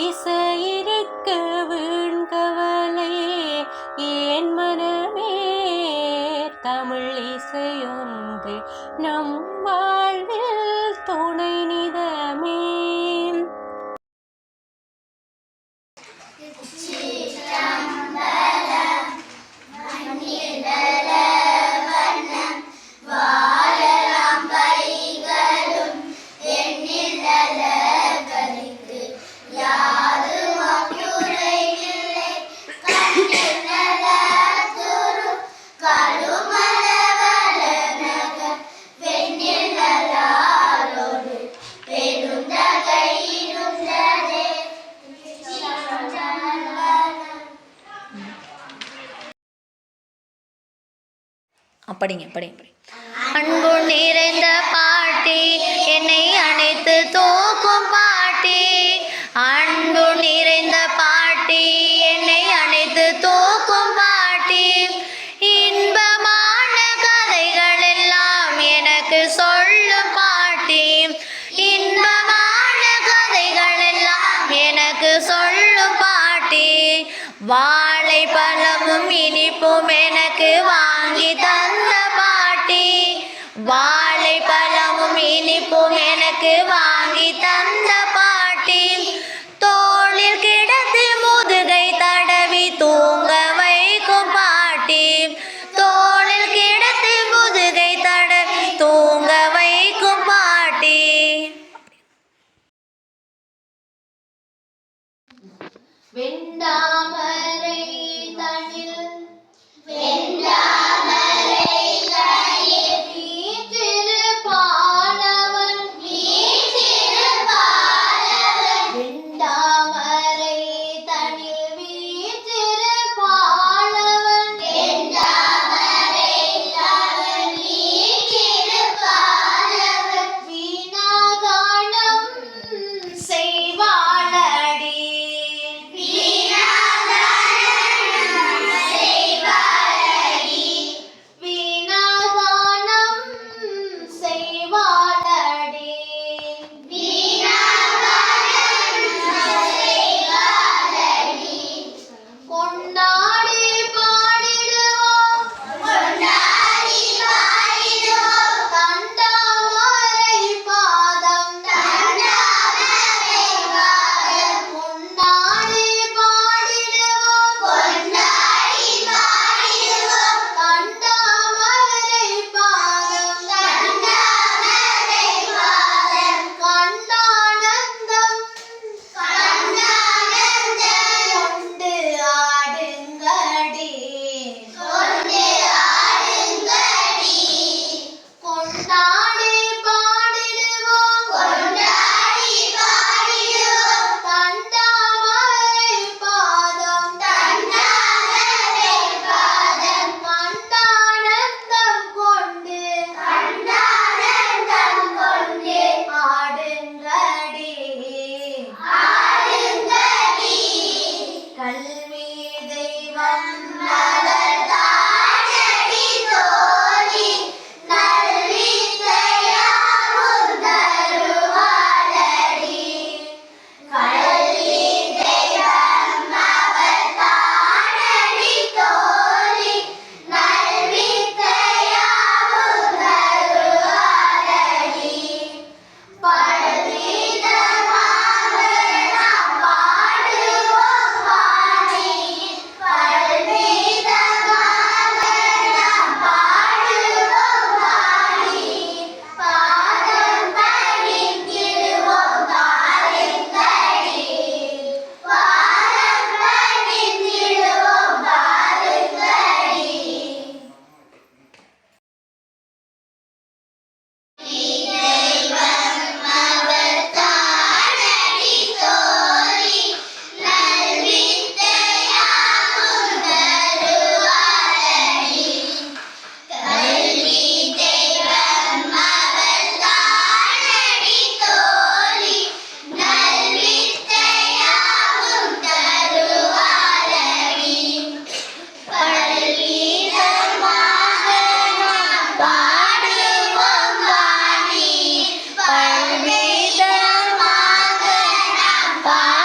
இசையிருக்க வீண்கவலை ஏன் மனமே தமிழ் இசையொன்று நம் வாழ்வில் துணை நிதமே. படிங்க படிங்க. அன்பு நிறைந்த பாட்டி என்னை அணைத்து தூக்கும் பாட்டி, அன்பு நிறைந்த பாட்டி என்னை அணைத்து தூக்கும் பாட்டி, இன்பமான கதைகள் எல்லாம் எனக்கு சொல்லும் பாட்டி, இன்பமான கதைகள் எல்லாம் எனக்கு சொல்லும் பாட்டி, வாழை பழமும் இனிப்பும் எனக்கு வாங்கி தந்த பாட்டி, வாழை பழமும் இனிப்பும் எனக்கு வாங்கி தந்த பாட்டி, தோளில் கிடந்து முதுகை தடவி தூங்க வைக்கும் பாட்டி, தோளில் கிடந்து முதுகை தடவி தூங்க வைக்கும் பாட்டி. வெண்டாமரை தனில் வெண்டாமரை தனில் வீற்றிருப்பானவன் வீற்றிருப்பானவன், வெண்டாமரை தனில் வீற்றிருப்பானவன் வெண்டாமரை தனில் வீற்றிருப்பானவன், வீணாகானம் செய்வாளடி Bye.